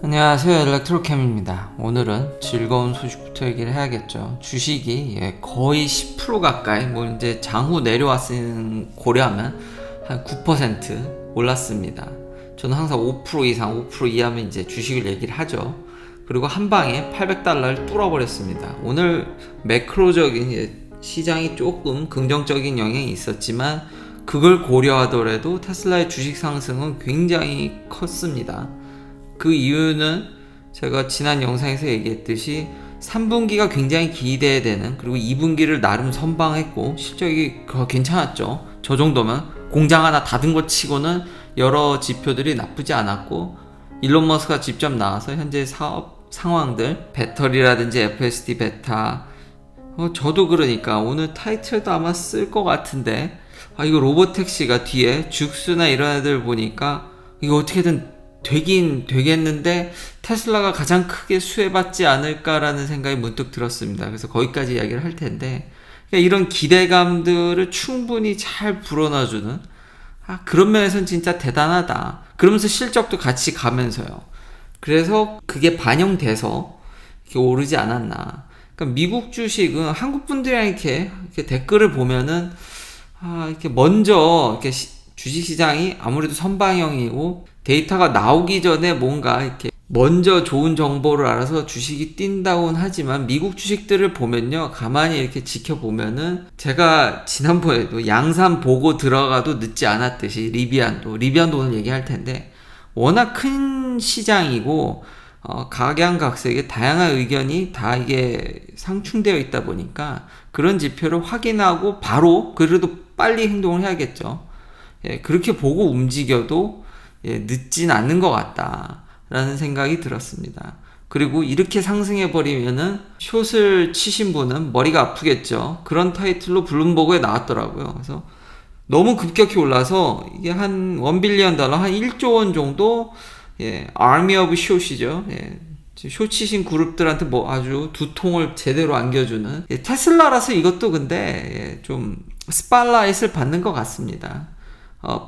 안녕하세요, 일렉트로캠입니다. 오늘은 즐거운 소식부터 얘기를 해야겠죠. 주식이 거의 10% 가까이 이제 장후 내려왔으니 고려하면 한 9% 올랐습니다. 저는 항상 5% 이상 5% 이하면 이제 주식을 얘기를 하죠. 그리고 한 방에 $800를 뚫어버렸습니다. 오늘 매크로적인 시장이 조금 긍정적인 영향이 있었지만 그걸 고려하더라도 테슬라의 주식 상승은 굉장히 컸습니다. 그 이유는 제가 지난 영상에서 얘기했듯이 3분기가 굉장히 기대되는, 그리고 2분기를 나름 선방했고 실적이 괜찮았죠. 저 정도면 공장 하나 닫은 것 치고는 여러 지표들이 나쁘지 않았고, 일론 머스크가 직접 나와서 현재 사업 상황들, 배터리라든지 FSD 베타, 저도 그러니까 오늘 타이틀도 아마 쓸 것 같은데, 이거 로보택시가 뒤에 죽수나 이런 애들 보니까 이거 어떻게든 되긴 되겠는데 테슬라가 가장 크게 수혜받지 않을까라는 생각이 문득 들었습니다. 그래서 거기까지 이야기를 할 텐데, 그러니까 이런 기대감들을 충분히 잘 불어넣어주는, 그런 면에서는 진짜 대단하다. 그러면서 실적도 같이 가면서요. 그래서 그게 반영돼서 이렇게 오르지 않았나. 그러니까 미국 주식은 한국 분들이랑 이렇게 댓글을 보면은 이렇게 먼저 이렇게 주식시장이 아무래도 선방형이고 데이터가 나오기 전에 뭔가 이렇게 먼저 좋은 정보를 알아서 주식이 뛴다고는 하지만, 미국 주식들을 보면요, 가만히 이렇게 지켜보면은 제가 지난번에도 양산 보고 들어가도 늦지 않았듯이 리비안도 오늘 얘기할 텐데, 워낙 큰 시장이고 각양각색의 다양한 의견이 다 이게 상충되어 있다 보니까 그런 지표를 확인하고 바로, 그래도 빨리 행동을 해야겠죠. 그렇게 보고 움직여도 늦진 않는 것 같다라는 생각이 들었습니다. 그리고 이렇게 상승해버리면은 숏을 치신 분은 머리가 아프겠죠. 그런 타이틀로 블룸버그에 나왔더라고요. 그래서 너무 급격히 올라서 이게 한 $1 빌리언, 한 1조 원 정도, 아미 오브 숏이죠. 숏 치신 그룹들한테 아주 두통을 제대로 안겨주는, 테슬라라서 이것도 근데 좀 스팟라이트를 받는 것 같습니다.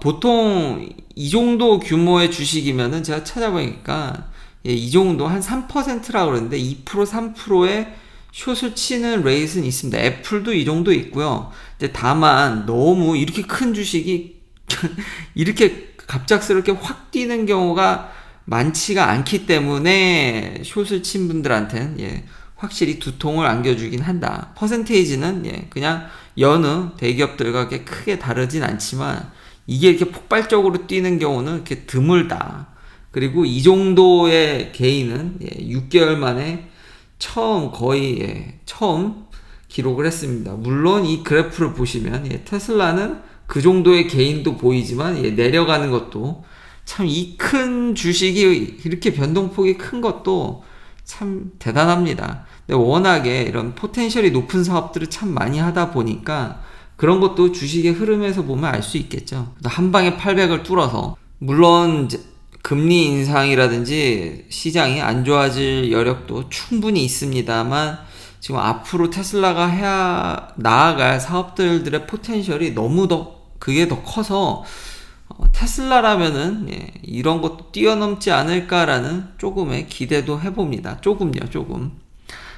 보통 이 정도 규모의 주식이면은 제가 찾아보니까 이 정도 한 3%라고 그러는데 2% 3%의 숏을 치는 레이스는 있습니다. 애플도 이 정도 있고요. 다만 너무 이렇게 큰 주식이 이렇게 갑작스럽게 확 뛰는 경우가 많지가 않기 때문에 숏을 친 분들한테는 확실히 두통을 안겨주긴 한다. 퍼센테이지는 그냥 여느 대기업들과 크게 다르진 않지만 이게 이렇게 폭발적으로 뛰는 경우는 이렇게 드물다. 그리고 이 정도의 게인은 6개월 만에 처음 기록을 했습니다. 물론 이 그래프를 보시면 테슬라는 그 정도의 게인도 보이지만 내려가는 것도, 참 이 큰 주식이 이렇게 변동폭이 큰 것도 참 대단합니다. 근데 워낙에 이런 포텐셜이 높은 사업들을 참 많이 하다 보니까 그런 것도 주식의 흐름에서 보면 알 수 있겠죠. 한 방에 800을 뚫어서, 물론 금리 인상이라든지 시장이 안 좋아질 여력도 충분히 있습니다만, 지금 앞으로 테슬라가 나아갈 사업들의 포텐셜이 그게 더 커서 테슬라라면은 이런 것도 뛰어넘지 않을까라는 조금의 기대도 해봅니다. 조금.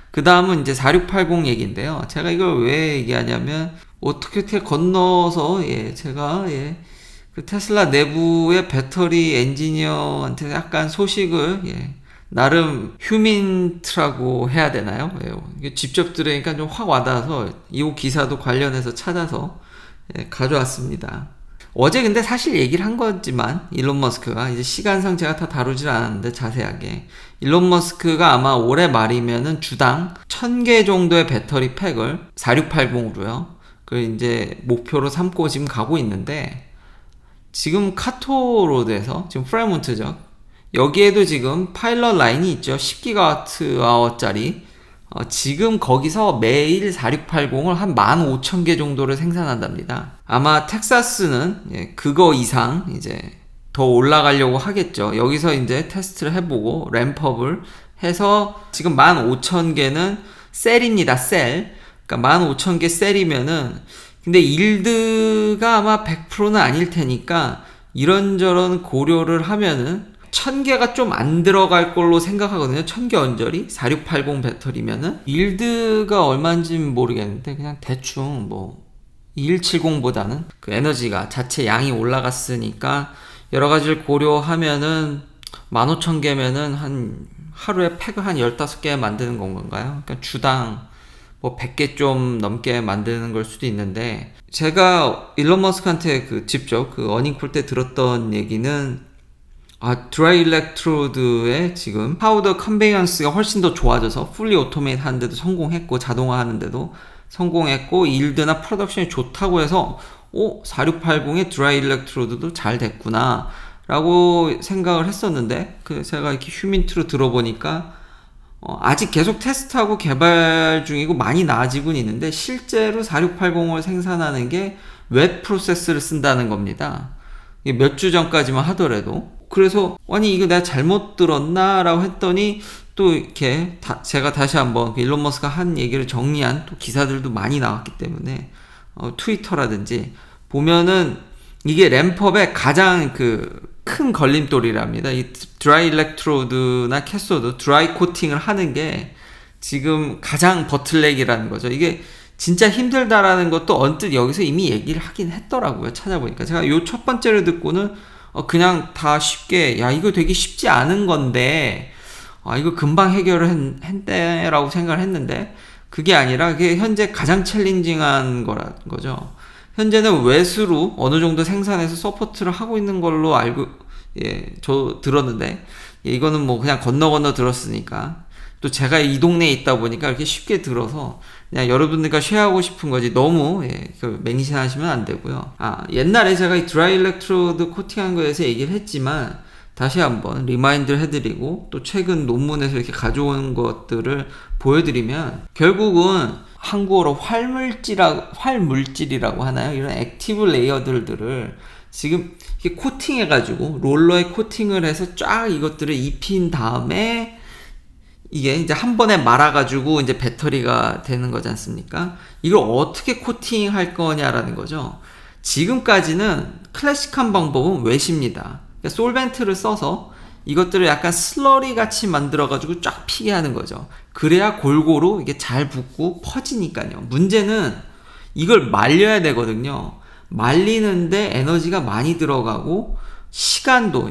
그 다음은 이제 4680 얘기인데요. 제가 이걸 왜 얘기하냐면, 어떻게 건너서 제가 그 테슬라 내부의 배터리 엔지니어한테 약간 소식을 나름 휴민트라고 해야 되나요? 직접 들으니까 좀 확 와닿아서 이 기사도 관련해서 찾아서 가져왔습니다. 어제 근데 사실 얘기를 한 거지만, 일론 머스크가 이제 시간상 제가 다 다루질 않았는데 자세하게, 일론 머스크가 아마 올해 말이면은 주당 1000개 정도의 배터리 팩을 4680으로요. 그 이제 목표로 삼고 지금 가고 있는데, 지금 카토로드에서 지금 프레몬트죠. 여기에도 지금 파일럿 라인이 있죠. 10GWh짜리. 지금 거기서 매일 4680을 한 15,000개 정도를 생산한답니다. 아마 텍사스는 그거 이상 이제 더 올라가려고 하겠죠. 여기서 이제 테스트를 해보고 램프업을 해서, 지금 15,000개는 셀입니다. 셀. 그러니까 15,000개 셀이면은, 근데 일드가 아마 100%는 아닐 테니까 이런저런 고려를 하면은 1000개가 좀 안 들어갈 걸로 생각하거든요. 1000개 언저리 4680 배터리면은 일드가 얼마인지는 모르겠는데 그냥 대충 뭐 2170보다는 그 에너지가 자체 양이 올라갔으니까 여러 가지를 고려하면은 15000개면은 한 하루에 팩을 한 15개 만드는 건가요? 그러니까 주당 뭐 100개 좀 넘게 만드는 걸 수도 있는데, 제가 일론 머스크한테 직접 어닝콜 때 들었던 얘기는 드라이 일렉트로드의 지금 파우더 컨베이언스가 훨씬 더 좋아져서 풀리 오토메이트 하는데도 성공했고 자동화 하는데도 성공했고 일드나 프로덕션이 좋다고 해서 4680의 드라이 일렉트로드도 잘 됐구나 라고 생각을 했었는데, 제가 이렇게 휴민트로 들어보니까 아직 계속 테스트하고 개발 중이고 많이 나아지곤 있는데, 실제로 4680을 생산하는 게 웹 프로세스를 쓴다는 겁니다. 몇 주 전까지만 하더라도. 그래서 아니 이거 내가 잘못 들었나 라고 했더니 또 이렇게 제가 다시 한번 일론 머스크가 한 얘기를 정리한 또 기사들도 많이 나왔기 때문에 트위터라든지 보면은 이게 램프업의 가장 큰 걸림돌이랍니다. 이 드라이 일렉트로드나 캐소드 드라이 코팅을 하는 게 지금 가장 버틀넥이라는 거죠. 이게 진짜 힘들다라는 것도 언뜻 여기서 이미 얘기를 하긴 했더라고요. 찾아보니까 제가 요 첫 번째를 듣고는 그냥 다 쉽게 이거 되게 쉽지 않은 건데 이거 금방 해결을 했대라고 생각을 했는데, 그게 아니라 그게 현재 가장 챌린징한 거라는 거죠. 현재는 외수로 어느 정도 생산해서 서포트를 하고 있는 걸로 저 들었는데, 이거는 뭐 그냥 건너 들었으니까, 또 제가 이 동네에 있다 보니까 이렇게 쉽게 들어서 그냥 여러분들과 쉐어하고 싶은 거지, 너무 맹신하시면 안 되고요. 옛날에 제가 이 드라이 일렉트로드 코팅한 거에 대해서 얘기를 했지만 다시 한번 리마인드를 해드리고, 또 최근 논문에서 이렇게 가져온 것들을 보여드리면, 결국은 한국어로 활물질이라고 하나요? 이런 액티브 레이어들을 지금 이렇게 코팅해가지고 롤러에 코팅을 해서 쫙 이것들을 입힌 다음에 이게 이제 한 번에 말아가지고 이제 배터리가 되는 거지 않습니까? 이걸 어떻게 코팅할 거냐라는 거죠. 지금까지는 클래식한 방법은 웨시입니다. 그러니까 솔벤트를 써서 이것들을 약간 슬러리 같이 만들어가지고 쫙 피게 하는 거죠. 그래야 골고루 이게 잘 붙고 퍼지니까요. 문제는 이걸 말려야 되거든요. 말리는데 에너지가 많이 들어가고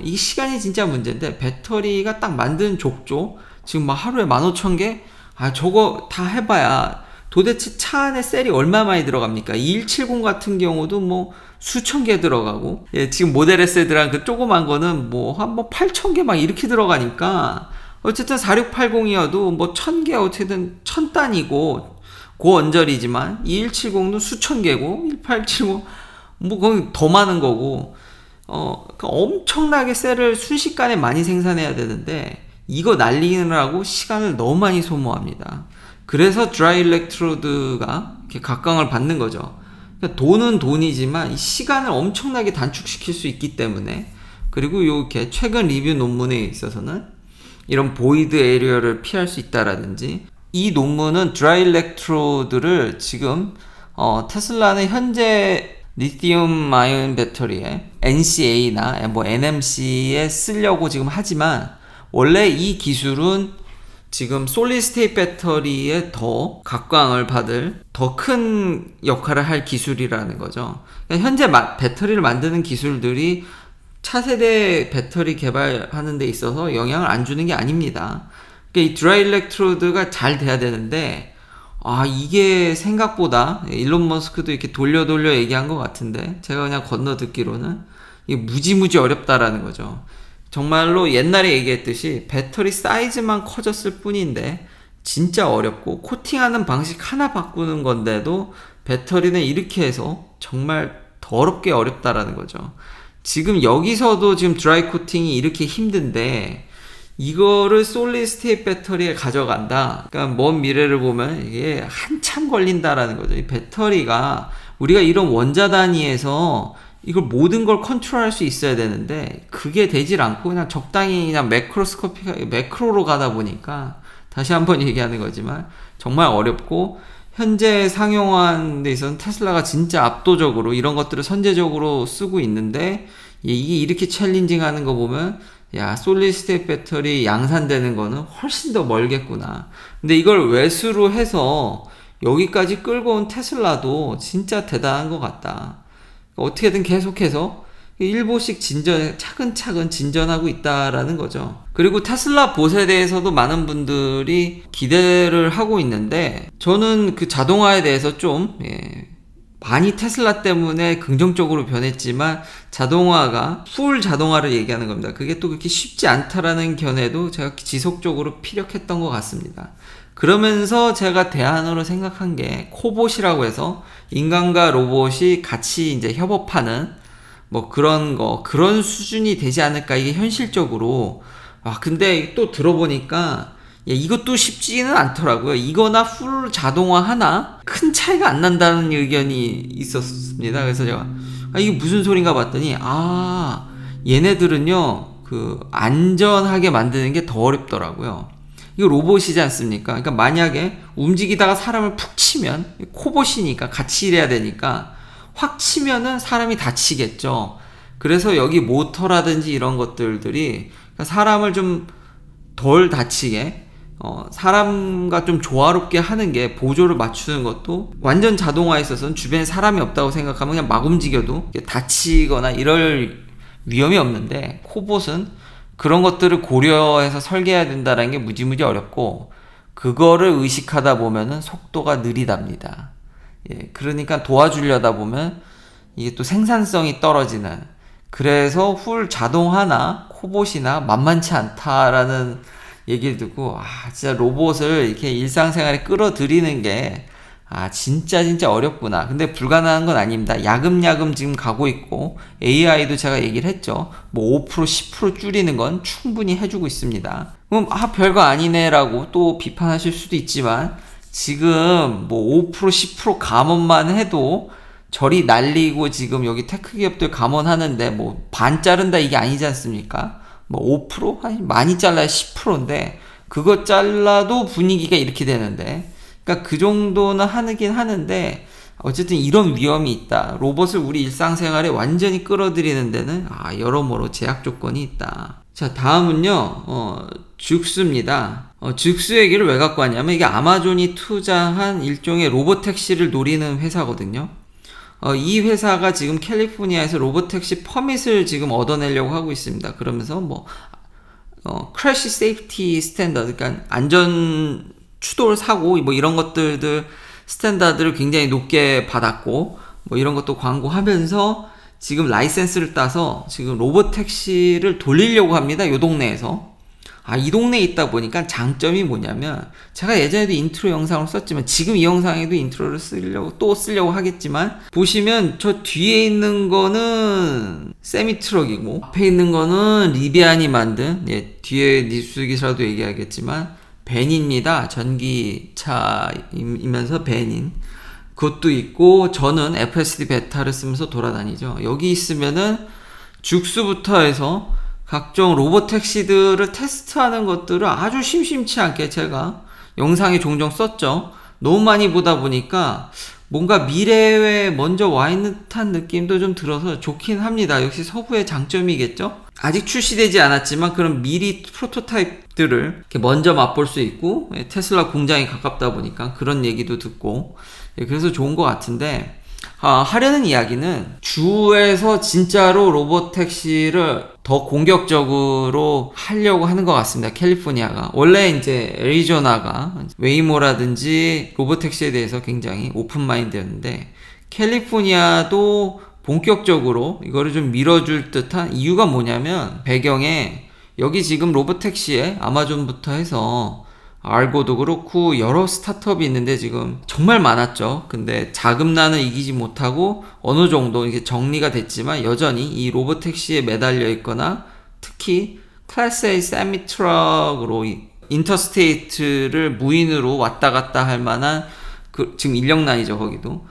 이 시간이 진짜 문제인데, 배터리가 딱 만든 족조 지금 막 하루에 15,000개? 저거 다 해봐야 도대체 차 안에 셀이 얼마 많이 들어갑니까? 2170 같은 경우도 뭐 수천 개 들어가고, 지금 모델 S들한 조그만 거는 뭐 한 8,000개 막 이렇게 들어가니까, 어쨌든 4680이어도 뭐 1000개 어쨌든 1000단이고 고언저리지만 2170도 수천 개고 1870 뭐 거기 더 많은 거고, 그러니까 엄청나게 셀을 순식간에 많이 생산해야 되는데 이거 날리느라고 시간을 너무 많이 소모합니다. 그래서 드라이 일렉트로드가 이렇게 각광을 받는 거죠. 그러니까 돈은 돈이지만 이 시간을 엄청나게 단축시킬 수 있기 때문에, 그리고 이렇게 최근 리뷰 논문에 있어서는 이런 보이드 에리어를 피할 수 있다라든지, 이 논문은 드라이 일렉트로드를 지금 테슬라는 현재 리튬 아이온 배터리에 NCA나 뭐 NMC에 쓰려고 지금 하지만, 원래 이 기술은 지금 솔리드 스테이트 배터리에 더 각광을 받을 더 큰 역할을 할 기술이라는 거죠. 그러니까 현재 배터리를 만드는 기술들이 차세대 배터리 개발하는 데 있어서 영향을 안 주는 게 아닙니다. 그러니까 이 드라이 일렉트로드가 잘 돼야 되는데, 이게 생각보다 일론 머스크도 이렇게 돌려 얘기한 것 같은데, 제가 그냥 건너 듣기로는 이게 무지무지 어렵다라는 거죠. 정말로 옛날에 얘기했듯이 배터리 사이즈만 커졌을 뿐인데 진짜 어렵고, 코팅하는 방식 하나 바꾸는 건데도 배터리는 이렇게 해서 정말 더럽게 어렵다라는 거죠. 지금 여기서도 지금 드라이 코팅이 이렇게 힘든데 이거를 솔리드 스테이트 배터리에 가져간다. 그러니까 먼 미래를 보면 이게 한참 걸린다라는 거죠. 이 배터리가 우리가 이런 원자 단위에서 이걸 모든 걸 컨트롤할 수 있어야 되는데 그게 되질 않고 그냥 적당히 그냥 매크로로 가다 보니까, 다시 한번 얘기하는 거지만 정말 어렵고, 현재 상용화한 데 있어서는 테슬라가 진짜 압도적으로 이런 것들을 선제적으로 쓰고 있는데, 이게 이렇게 챌린징 하는 거 보면 야, 솔리드 스테이트 배터리 양산되는 거는 훨씬 더 멀겠구나. 근데 이걸 외수로 해서 여기까지 끌고 온 테슬라도 진짜 대단한 것 같다. 어떻게든 계속해서 일보씩 차근차근 진전하고 있다라는 거죠. 그리고 테슬라 봇에 대해서도 많은 분들이 기대를 하고 있는데, 저는 그 자동화에 대해서 좀, 많이 테슬라 때문에 긍정적으로 변했지만, 자동화가 풀 자동화를 얘기하는 겁니다. 그게 또 그렇게 쉽지 않다라는 견해도 제가 지속적으로 피력했던 것 같습니다. 그러면서 제가 대안으로 생각한 게 코봇이라고 해서 인간과 로봇이 같이 이제 협업하는 뭐 그런 수준이 되지 않을까, 이게 현실적으로. 근데 또 들어보니까, 이것도 쉽지는 않더라고요. 이거나 풀 자동화 하나? 큰 차이가 안 난다는 의견이 있었습니다. 그래서 제가, 이게 무슨 소린가 봤더니, 얘네들은요, 안전하게 만드는 게 더 어렵더라고요. 이거 로봇이지 않습니까? 그러니까 만약에 움직이다가 사람을 푹 치면, 코봇이니까 같이 일해야 되니까, 확 치면은 사람이 다치겠죠. 그래서 여기 모터라든지 이런 것들이 사람을 좀 덜 다치게, 사람과 좀 조화롭게 하는 게, 보조를 맞추는 것도, 완전 자동화에 있어서는 주변에 사람이 없다고 생각하면 그냥 막 움직여도 다치거나 이럴 위험이 없는데, 코봇은 그런 것들을 고려해서 설계해야 된다는 게 무지무지 어렵고, 그거를 의식하다 보면은 속도가 느리답니다. 그러니까 도와주려다 보면 이게 또 생산성이 떨어지는, 그래서 풀 자동화나 코봇이나 만만치 않다라는 얘기를 듣고, 진짜 로봇을 이렇게 일상생활에 끌어들이는 게 진짜 어렵구나. 근데 불가능한 건 아닙니다. 야금야금 지금 가고 있고, AI도 제가 얘기를 했죠. 뭐 5% 10% 줄이는 건 충분히 해주고 있습니다. 그럼 별거 아니네 라고 또 비판하실 수도 있지만, 지금 뭐 5% 10% 감원만 해도 저리 날리고, 지금 여기 테크 기업들 감원하는데 뭐 반 자른다 이게 아니지 않습니까? 뭐 5%? 아니 많이 잘라야 10%인데 그거 잘라도 분위기가 이렇게 되는데, 그러니까 그 정도는 하긴 하는데, 어쨌든 이런 위험이 있다. 로봇을 우리 일상생활에 완전히 끌어들이는 데는 여러모로 제약 조건이 있다. 자, 다음은요, 죽스입니다. 죽스 얘기를 왜 갖고 왔냐면, 이게 아마존이 투자한 일종의 로봇택시를 노리는 회사거든요. 이 회사가 지금 캘리포니아에서 로봇택시 퍼밋을 지금 얻어내려고 하고 있습니다. 그러면서 크래시 세이프티 스탠더드, 그러니까 안전 추돌 사고 뭐 이런 것들 스탠다드를 굉장히 높게 받았고, 뭐 이런 것도 광고하면서 지금 라이센스를 따서 지금 로봇택시를 돌리려고 합니다. 요 동네에서. 이 동네에 있다 보니까 장점이 뭐냐면, 제가 예전에도 인트로 영상을 썼지만 지금 이 영상에도 인트로를 쓰려고 하겠지만, 보시면 저 뒤에 있는 거는 세미트럭이고 앞에 있는 거는 리비안이 만든, 뒤에 뉴스 기사라도 얘기하겠지만 벤입니다. 전기차이면서 벤인. 그것도 있고, 저는 FSD 베타를 쓰면서 돌아다니죠. 여기 있으면은 죽수부터 해서 각종 로봇 택시들을 테스트하는 것들을 아주 심심치 않게 제가 영상에 종종 썼죠. 너무 많이 보다 보니까 뭔가 미래에 먼저 와 있는 듯한 느낌도 좀 들어서 좋긴 합니다. 역시 서부의 장점이겠죠? 아직 출시되지 않았지만 그런 미리 프로토타입들을 이렇게 먼저 맛볼 수 있고, 테슬라 공장이 가깝다 보니까 그런 얘기도 듣고, 그래서 좋은 것 같은데, 하려는 이야기는 주에서 진짜로 로봇택시를 더 공격적으로 하려고 하는 것 같습니다. 캘리포니아가. 원래 이제 애리조나가 웨이모라든지 로봇택시에 대해서 굉장히 오픈마인드였는데, 캘리포니아도 본격적으로 이거를 좀 밀어줄 듯한 이유가 뭐냐면, 배경에 여기 지금 로봇택시에 아마존부터 해서 알고도 그렇고 여러 스타트업이 있는데 지금 정말 많았죠. 근데 자금난을 이기지 못하고 어느 정도 이게 정리가 됐지만 여전히 이 로봇택시에 매달려 있거나, 특히 클래스 A 세미 트럭으로 인터스테이트를 무인으로 왔다 갔다 할 만한 지금 인력난이죠. 거기도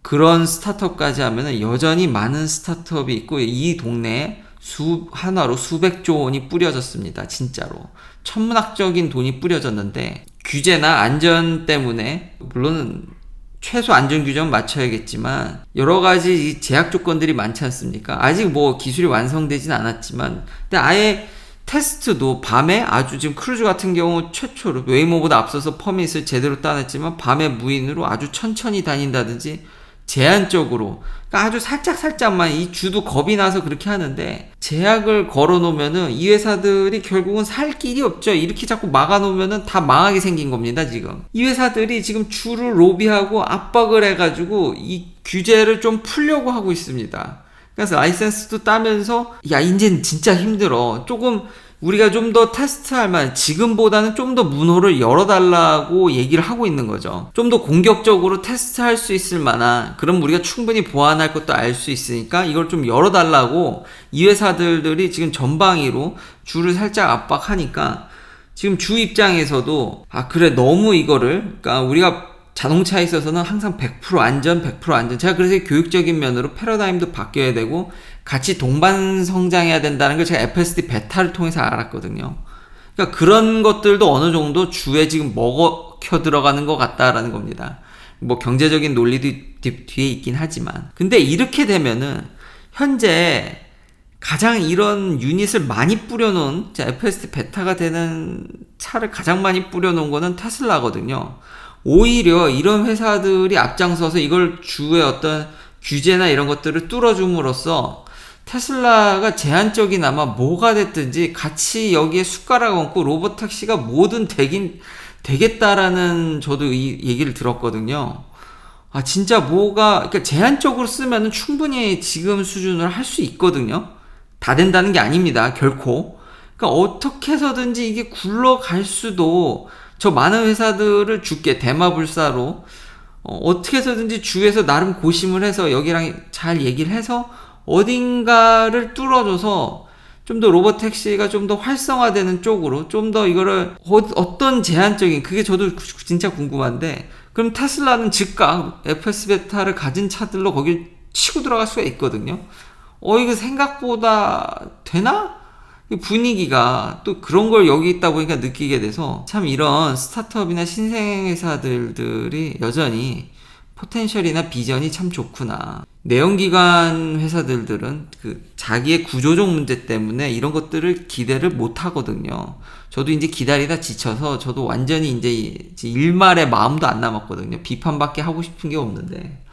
그런 스타트업까지 하면은 여전히 많은 스타트업이 있고, 이 동네에 하나로 수백조 원이 뿌려졌습니다. 진짜로 천문학적인 돈이 뿌려졌는데, 규제나 안전 때문에, 물론 최소 안전 규정은 맞춰야겠지만 여러 가지 제약 조건들이 많지 않습니까? 아직 뭐 기술이 완성되진 않았지만, 근데 아예 테스트도 밤에 아주 지금 크루즈 같은 경우 최초로 웨이모보다 앞서서 퍼밋을 제대로 따냈지만 밤에 무인으로 아주 천천히 다닌다든지 제한적으로, 그러니까 아주 살짝만, 이 주도 겁이 나서 그렇게 하는데 제약을 걸어 놓으면은 이 회사들이 결국은 살 길이 없죠. 이렇게 자꾸 막아 놓으면은 다 망하게 생긴 겁니다. 지금 이 회사들이 지금 주를 로비하고 압박을 해가지고 이 규제를 좀 풀려고 하고 있습니다. 그래서 라이센스도 따면서 야 이제는 진짜 힘들어, 조금 우리가 좀 더 테스트할 만, 지금보다는 좀 더 문호를 열어달라고 얘기를 하고 있는 거죠. 좀 더 공격적으로 테스트할 수 있을 만한, 그럼 우리가 충분히 보완할 것도 알 수 있으니까 이걸 좀 열어달라고 이 회사들이 지금 전방위로 주를 살짝 압박하니까 지금 주 입장에서도 아 그래 너무 이거를, 그러니까 우리가 자동차에 있어서는 항상 100% 안전, 100% 안전. 제가 그래서 교육적인 면으로 패러다임도 바뀌어야 되고 같이 동반 성장해야 된다는 걸 제가 FSD 베타를 통해서 알았거든요. 그러니까 그런 것들도 어느 정도 주에 지금 먹혀 들어가는 것 같다라는 겁니다. 뭐 경제적인 논리도 뒤에 있긴 하지만. 근데 이렇게 되면은 현재 가장 이런 유닛을 많이 뿌려놓은, FSD 베타가 되는 차를 가장 많이 뿌려놓은 거는 테슬라거든요. 오히려 이런 회사들이 앞장서서 이걸 주의 어떤 규제나 이런 것들을 뚫어줌으로써 테슬라가 제한적이나마 뭐가 됐든지 같이 여기에 숟가락 얹고 로보택시가 뭐든 되겠다라는 저도 이 얘기를 들었거든요. 아 진짜 그러니까 제한적으로 쓰면은 충분히 지금 수준을 할 수 있거든요. 다 된다는 게 아닙니다, 결코. 그러니까 어떻게 해서든지 이게 굴러갈 수도, 저 많은 회사들을 주께 대마불사로 어떻게 해서든지 주에서 나름 고심을 해서 여기랑 잘 얘기를 해서 어딘가를 뚫어줘서 좀 더 로보택시가 좀 더 활성화되는 쪽으로 좀 더 이거를 어떤 제한적인, 그게 저도 진짜 궁금한데, 그럼 테슬라는 즉각 FS 베타를 가진 차들로 거길 치고 들어갈 수가 있거든요. 이거 생각보다 되나? 분위기가 또 그런 걸 여기 있다 보니까 느끼게 돼서 참 이런 스타트업이나 신생회사들이 여전히 포텐셜이나 비전이 참 좋구나. 내연기관 회사들은 그 자기의 구조적 문제 때문에 이런 것들을 기대를 못 하거든요. 저도 이제 기다리다 지쳐서 저도 완전히 이제 일말의 마음도 안 남았거든요. 비판밖에 하고 싶은 게 없는데,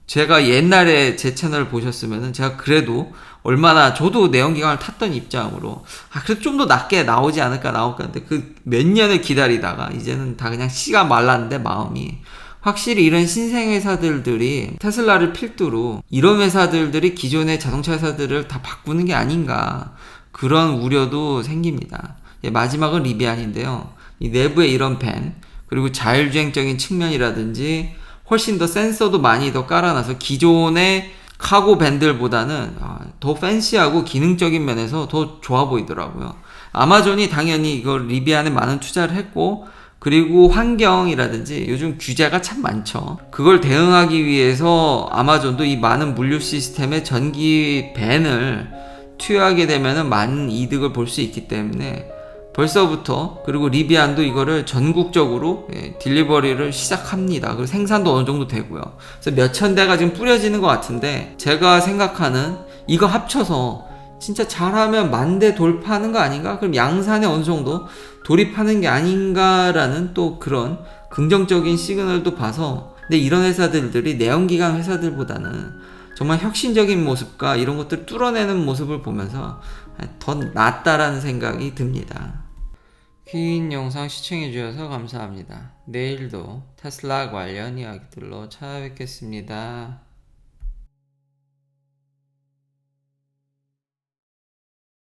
제가 옛날에 제 채널을 보셨으면은 제가 그래도 얼마나, 저도 내연기관을 탔던 입장으로 그래도 좀 더 낮게 나오지 않을까 하는데 그 몇 년을 기다리다가 이제는 다 그냥 씨가 말랐는데, 마음이. 확실히 이런 신생회사들이 테슬라를 필두로 이런 회사들이 기존의 자동차 회사들을 다 바꾸는 게 아닌가, 그런 우려도 생깁니다. 마지막은 리비안인데요. 이 내부에 이런 밴, 그리고 자율주행적인 측면이라든지 훨씬 더 센서도 많이 더 깔아놔서 기존의 카고 밴들보다는 더 팬시하고 기능적인 면에서 더 좋아 보이더라고요. 아마존이 당연히 이걸 리비안에 많은 투자를 했고, 그리고 환경이라든지 요즘 규제가 참 많죠. 그걸 대응하기 위해서 아마존도 이 많은 물류 시스템에 전기 밴을 투여하게 되면은 많은 이득을 볼 수 있기 때문에 벌써부터, 그리고 리비안도 이거를 전국적으로 딜리버리를 시작합니다. 그리고 생산도 어느 정도 되고요. 그래서 몇천 대가 지금 뿌려지는 것 같은데, 제가 생각하는 이거 합쳐서 진짜 잘하면 10,000대 돌파하는 거 아닌가? 그럼 양산에 어느 정도 돌입하는 게 아닌가라는 또 그런 긍정적인 시그널도 봐서, 근데 이런 회사들이 내연기관 회사들보다는 정말 혁신적인 모습과 이런 것들을 뚫어내는 모습을 보면서 더 낫다라는 생각이 듭니다. 긴 영상 시청해주셔서 감사합니다. 내일도 테슬라 관련 이야기들로 찾아뵙겠습니다.